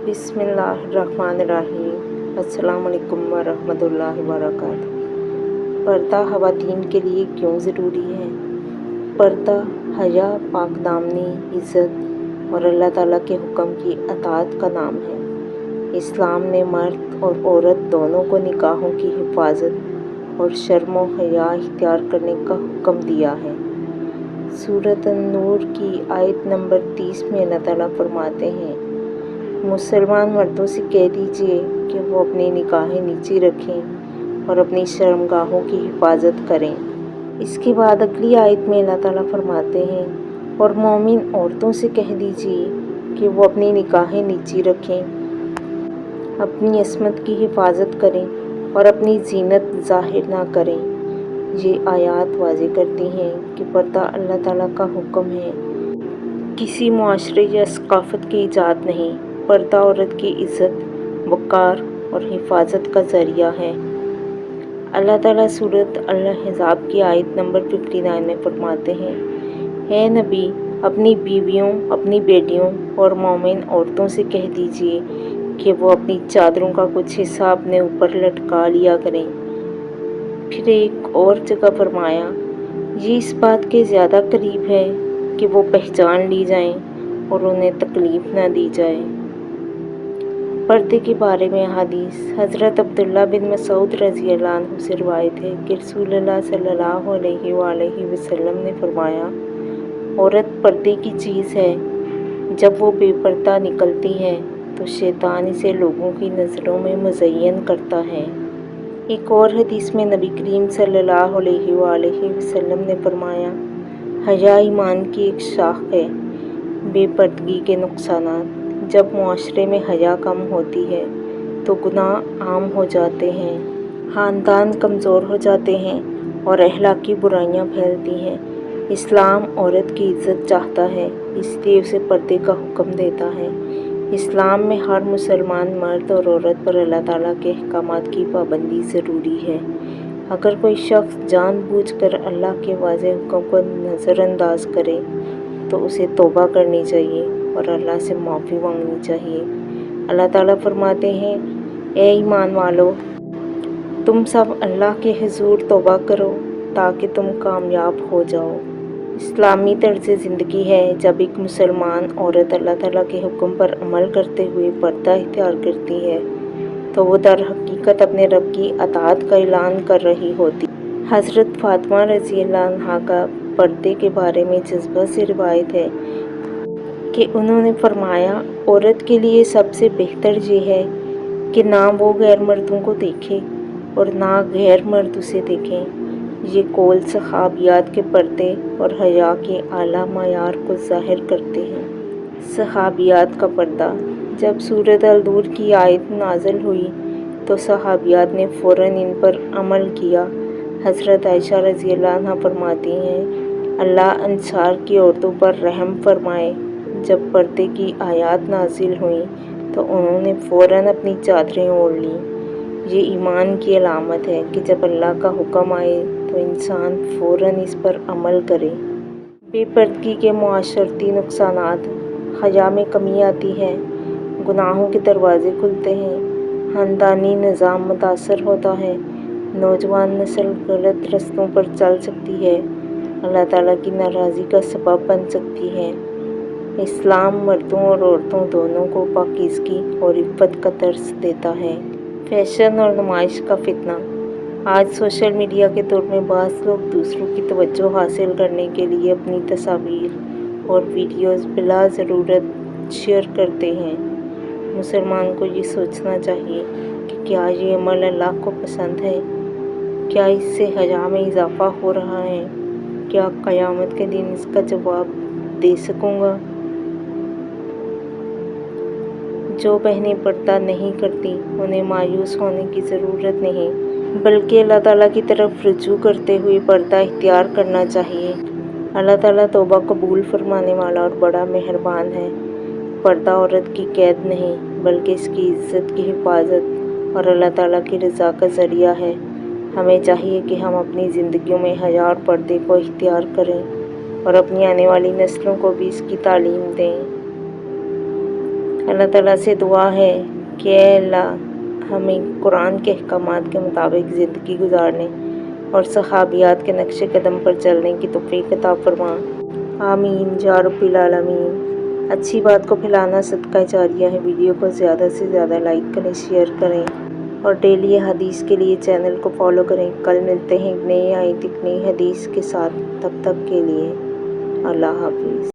بسم اللہ الرحمن الرحیم۔ السلام علیکم ورحمۃ اللہ وبرکاتہ۔ پردہ خواتین کے لیے کیوں ضروری ہے؟ پردہ حیا، پاک دامنی، عزت اور اللہ تعالیٰ کے حکم کی اطاعت کا نام ہے۔ اسلام نے مرد اور عورت دونوں کو نکاحوں کی حفاظت اور شرم و حیا اختیار کرنے کا حکم دیا ہے۔ سورۃ النور کی آیت نمبر 30 میں اللہ تعالیٰ فرماتے ہیں، مسلمان مردوں سے کہہ دیجئے کہ وہ اپنی نگاہیں نیچی رکھیں اور اپنی شرمگاہوں کی حفاظت کریں۔ اس کے بعد اگلی آیت میں اللہ تعالیٰ فرماتے ہیں، اور مومن عورتوں سے کہہ دیجئے کہ وہ اپنی نگاہیں نیچی رکھیں، اپنی عصمت کی حفاظت کریں اور اپنی زینت ظاہر نہ کریں۔ یہ آیات واضح کرتی ہیں کہ پردہ اللہ تعالیٰ کا حکم ہے، کسی معاشرے یا ثقافت کی ایجاد نہیں۔ پردہ عورت کی عزت، وقار اور حفاظت کا ذریعہ ہے۔ اللہ تعالیٰ سورۃ الاحزاب کی آیت نمبر 59 میں فرماتے ہیں، اے نبی، اپنی بیویوں، اپنی بیٹیوں اور مومن عورتوں سے کہہ دیجئے کہ وہ اپنی چادروں کا کچھ حصہ اپنے اوپر لٹکا لیا کریں۔ پھر ایک اور جگہ فرمایا، یہ اس بات کے زیادہ قریب ہے کہ وہ پہچان لی جائیں اور انہیں تکلیف نہ دی جائے۔ پردے کے بارے میں احادیث۔ حضرت عبداللہ بن مسعود رضی اللہ عنہ سے روایت ہے کہ رسول اللہ صلی اللہ علیہ وآلہ وسلم نے فرمایا، عورت پردے کی چیز ہے، جب وہ بے پردہ نکلتی ہے تو شیطان اسے لوگوں کی نظروں میں مزین کرتا ہے۔ ایک اور حدیث میں نبی کریم صلی اللہ علیہ وآلہ وسلم نے فرمایا، حیا ایمان کی ایک شاخ ہے۔ بے پردگی کے نقصانات۔ جب معاشرے میں حیا کم ہوتی ہے تو گناہ عام ہو جاتے ہیں، خاندان کمزور ہو جاتے ہیں اور اخلاقی برائیاں پھیلتی ہیں۔ اسلام عورت کی عزت چاہتا ہے، اس لیے اسے پردے کا حکم دیتا ہے۔ اسلام میں ہر مسلمان مرد اور عورت پر اللہ تعالیٰ کے احکامات کی پابندی ضروری ہے۔ اگر کوئی شخص جان بوجھ کر اللہ کے واضح حکم کو نظر انداز کرے تو اسے توبہ کرنی چاہیے اور اللہ سے معافی مانگنی چاہیے۔ اللہ تعالیٰ فرماتے ہیں، اے ایمان والو، تم سب اللہ کے حضور توبہ کرو تاکہ تم کامیاب ہو جاؤ۔ اسلامی طرز زندگی ہے، جب ایک مسلمان عورت اللہ تعالیٰ کے حکم پر عمل کرتے ہوئے پردہ اختیار کرتی ہے تو وہ در حقیقت اپنے رب کی اطاعت کا اعلان کر رہی ہوتی۔ حضرت فاطمہ رضی اللہ عنہا کا پردے کے بارے میں جذبہ سے روایت ہے کہ انہوں نے فرمایا، عورت کے لیے سب سے بہتر یہ ہے کہ نہ وہ غیر مردوں کو دیکھے اور نہ غیر مرد اسے دیکھیں۔ یہ قول صحابیات کے پردے اور حیا کے اعلیٰ معیار کو ظاہر کرتے ہیں۔ صحابیات کا پردہ۔ جب سورۃ النور کی آیت نازل ہوئی تو صحابیات نے فوراً ان پر عمل کیا۔ حضرت عائشہ رضی اللہ عنہا فرماتی ہیں، اللہ انصار کی عورتوں پر رحم فرمائے، جب پردے کی آیات نازل ہوئیں تو انہوں نے فوراً اپنی چادریں اوڑھ لیں۔ یہ ایمان کی علامت ہے کہ جب اللہ کا حکم آئے تو انسان فوراً اس پر عمل کرے۔ بے پردگی کے معاشرتی نقصانات۔ حیا میں کمی آتی ہے، گناہوں کے دروازے کھلتے ہیں، خاندانی نظام متاثر ہوتا ہے، نوجوان نسل غلط رستوں پر چل سکتی ہے، اللہ تعالیٰ کی ناراضی کا سبب بن سکتی ہے۔ اسلام مردوں اور عورتوں دونوں کو پاکیزگی اور عفت کا درس دیتا ہے۔ فیشن اور نمائش کا فتنہ۔ آج سوشل میڈیا کے دور میں بعض لوگ دوسروں کی توجہ حاصل کرنے کے لیے اپنی تصاویر اور ویڈیوز بلا ضرورت شیئر کرتے ہیں۔ مسلمان کو یہ سوچنا چاہیے کہ کیا یہ عمل اللہ کو پسند ہے؟ کیا اس سے حیا میں اضافہ ہو رہا ہے؟ کیا قیامت کے دن اس کا جواب دے سکوں گا؟ جو بہنیں پردہ نہیں کرتی انہیں مایوس ہونے کی ضرورت نہیں، بلکہ اللہ تعالیٰ کی طرف رجوع کرتے ہوئے پردہ اختیار کرنا چاہیے۔ اللہ تعالیٰ توبہ قبول فرمانے والا اور بڑا مہربان ہے۔ پردہ عورت کی قید نہیں بلکہ اس کی عزت کی حفاظت اور اللہ تعالیٰ کی رضا کا ذریعہ ہے۔ ہمیں چاہیے کہ ہم اپنی زندگیوں میں حیا اور پردے کو اختیار کریں اور اپنی آنے والی نسلوں کو بھی اس کی تعلیم دیں۔ اللہ تعالیٰ سے دعا ہے کہ اے اللہ ہمیں قرآن کے احکامات کے مطابق زندگی گزارنے اور صحابیات کے نقش قدم پر چلنے کی توفیق عطا فرما، آمین یا رب العالمین۔ اچھی بات کو پھیلانا صدقہ جاریہ ہے۔ ویڈیو کو زیادہ سے زیادہ لائک کریں، شیئر کریں اور ڈیلی حدیث کے لیے چینل کو فالو کریں۔ کل ملتے ہیں ایک نئی آیت ایک نئی حدیث کے ساتھ، تب تک کے لیے اللہ حافظ۔